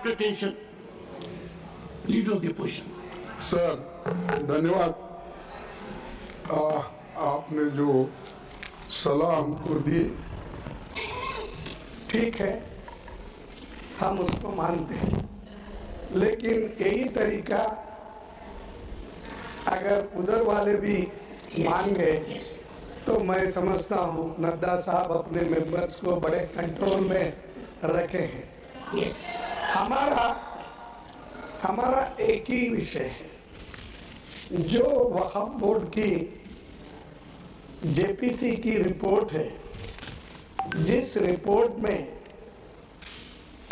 Attention, leader of the opposition. Sir धन्यवाद। आपने जो सलाह हमको दी ठीक है, हम उसको मानते हैं, लेकिन यही तरीका अगर उधर वाले भी मान गए तो मैं समझता हूँ नड्डा साहब अपने मेंबर्स को बड़े कंट्रोल में रखे हैं। हमारा एक ही विषय है, जो वक्फ बोर्ड की जेपीसी की रिपोर्ट है, जिस रिपोर्ट में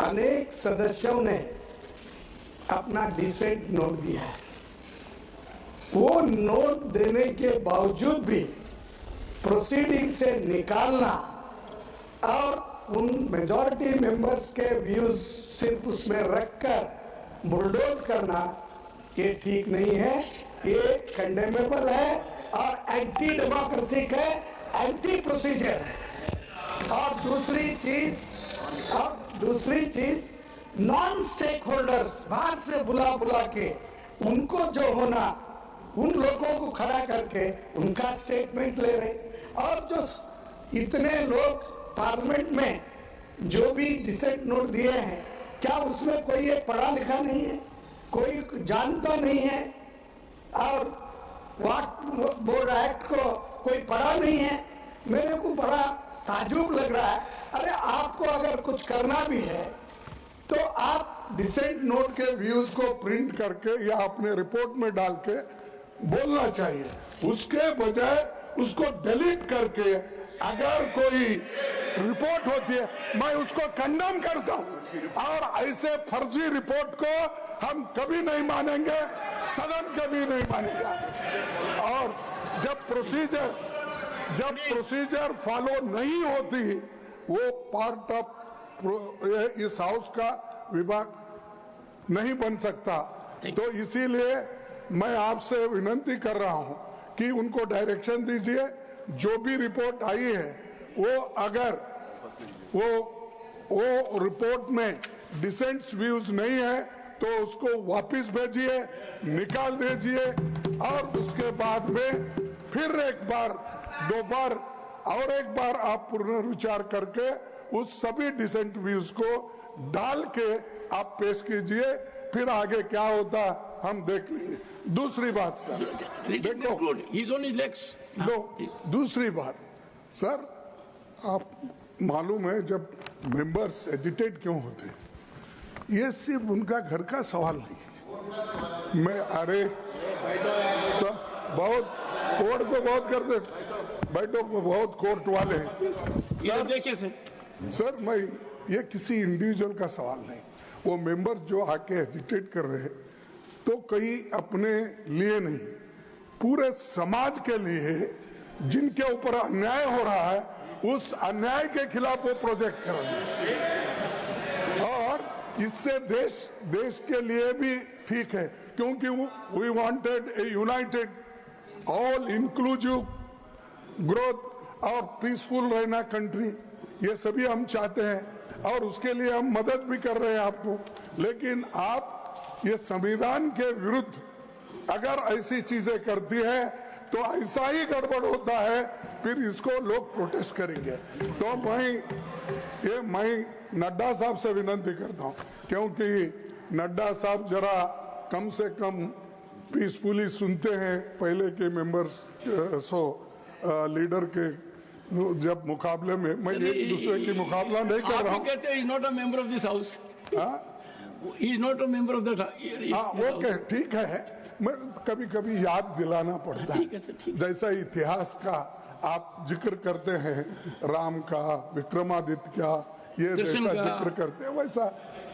अनेक सदस्यों ने अपना डिसेंट नोट दिया है, वो नोट देने के बावजूद भी प्रोसीडिंग से निकालना और उन मेजॉरिटी मेंबर्स के व्यूज सिर्फ उसमें रखकर बुलडोज करना, ये ठीक नहीं है, ये कंडेमेबल है और एंटी डेमोक्रेटिक है, एंटी प्रोसीजर है। और दूसरी चीज नॉन स्टेक होल्डर्स बाहर से बुला के उनको जो होना, उन लोगों को खड़ा करके उनका स्टेटमेंट ले रहे, और जो इतने लोग पार्लियामेंट में जो भी डिसेंट नोट दिए हैं, क्या उसमें कोई एक पढ़ा लिखा नहीं है, कोई जानता नहीं है, और वक्फ बोर्ड एक्ट को कोई पढ़ा नहीं है। मेरे को बड़ा ताजुब लग रहा है। अरे आपको अगर कुछ करना भी है तो आप डिसेंट नोट के व्यूज को प्रिंट करके या अपने रिपोर्ट में डाल के बोलना चाहिए, उसके बजाय उसको डिलीट करके अगर कोई रिपोर्ट होती है मैं उसको कंडेम करता हूं, और ऐसे फर्जी रिपोर्ट को हम कभी नहीं मानेंगे, सदन कभी नहीं मानेगा। और जब प्रोसीजर फॉलो नहीं होती, वो पार्ट ऑफ इस हाउस का विभाग नहीं बन सकता। तो इसीलिए मैं आपसे विनती कर रहा हूं कि उनको डायरेक्शन दीजिए, जो भी रिपोर्ट आई है वो अगर वो रिपोर्ट में डिसेंट व्यूज नहीं है तो उसको वापस भेजिए, निकाल दीजिए, और उसके बाद में फिर एक बार, दो बार और एक बार आप पुनर्विचार करके उस सभी डिसेंट व्यूज को डाल के आप पेश कीजिए, फिर आगे क्या होता हम देख लेंगे। दूसरी बात सर, दूसरी बात सर, आप मालूम है जब मेंबर्स एजिटेट क्यों होते, ये सिर्फ उनका घर का सवाल नहीं। मैं अरे तो बहुत कोर्ट को बहुत करते, बैठो बहुत कोर्ट वाले सर, सर मैं ये किसी इंडिविजुअल का सवाल नहीं, वो मेंबर्स जो आके एजिटेट कर रहे हैं तो कहीं अपने लिए नहीं, पूरे समाज के लिए जिनके ऊपर अन्याय हो रहा है, उस अन्याय के खिलाफ वो प्रोजेक्ट कर रहे हैं, और इससे देश के लिए भी ठीक है, क्योंकि we wanted a united all inclusive growth और पीसफुल रहना कंट्री, ये सभी हम चाहते हैं, और उसके लिए हम मदद भी कर रहे हैं आपको। लेकिन आप ये संविधान के विरुद्ध अगर ऐसी चीजें करती है तो ऐसा ही गड़बड़ होता है, फिर इसको लोग प्रोटेस्ट करेंगे। तो मैं नड्डा साहब से विनती करता हूं, क्योंकि नड्डा साहब जरा कम से कम पीसफुली सुनते हैं, पहले के मेंबर्स लीडर के जब मुकाबले में, मैं एक दूसरे की मुकाबला नहीं कर रहा हूँ। कहते हैं not a member of this house, he is not a member of that. Okay ठीक है, मैं कभी कभी याद दिलाना पड़ता है, जैसा इतिहास का आप जिक्र करते हैं, राम का, विक्रमादित्य का, ये जैसा जिक्र करते हैं, वैसा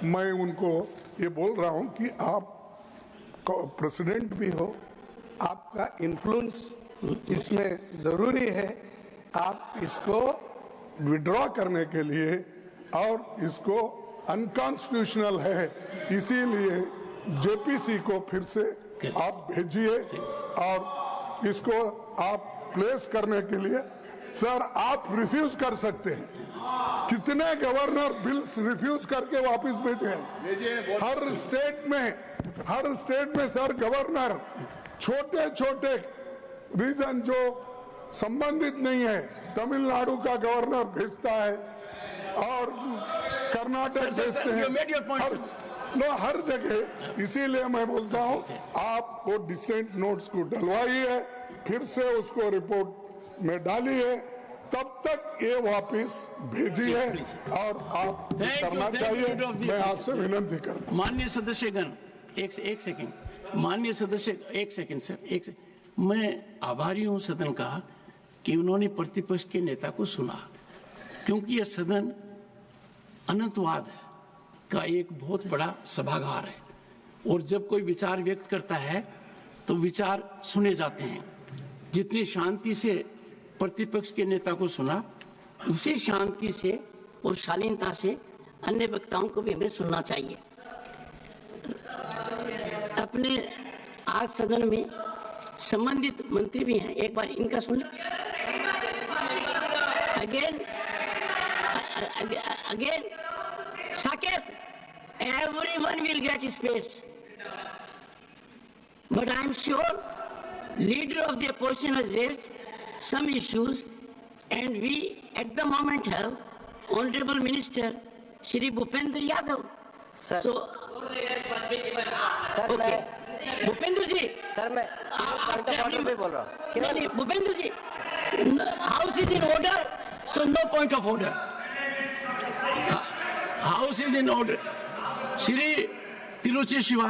मैं उनको ये बोल रहा हूँ कि आप प्रेसिडेंट भी हो, आपका इन्फ्लुएंस इसमें जरूरी है, आप इसको विड्रॉ करने के लिए, और इसको अनकॉन्स्टिट्यूशनल है, इसीलिए जेपीसी को फिर से आप भेजिए और इसको आप प्लेस करने के लिए सर आप रिफ्यूज कर सकते हैं। कितने गवर्नर बिल्स रिफ्यूज करके वापस भेजे हैं? हर स्टेट में सर गवर्नर छोटे छोटे रीजन जो संबंधित नहीं है, तमिलनाडु का गवर्नर भेजता है और कर्नाटक भेजते हैं, हर जगह। इसीलिए मैं बोलता हूं आप वो डिसेंट नोट्स को डलवाइए, फिर से उसको रिपोर्ट में डालिए, तब तक ये वापस भेजिए और आप करना चाहिए। मैं आपसे विनती करता हूं। माननीय सदस्यगण, एक सेकंड, माननीय सदस्य, एक सेकंड सर, मैं आभारी हूं सदन का कि उन्होंने प्रतिपक्ष के नेता को सुना, क्योंकि यह सदन अनंतवाद का एक बहुत बड़ा सभागार है और जब कोई विचार व्यक्त करता है तो विचार सुने जाते हैं। जितनी शांति से प्रतिपक्ष के नेता को सुना, उसी शांति से और शालीनता से अन्य वक्ताओं को भी हमें सुनना चाहिए। अपने आज सदन में संबंधित मंत्री भी हैं, एक बार इनका सुन। Again, Saket, everyone will get space. But I am sure leader of the opposition has raised some issues, and we at the moment have Honorable Minister Shri Bhupendra Yadav. Sir. So, sir okay. मैं Bhupendra ji, sir मैं point of order पे बोल रहा हूँ। नहीं, Bhupendra ji, house is in order, so no point of order. House is in order. Shri Tiruchi Shiva.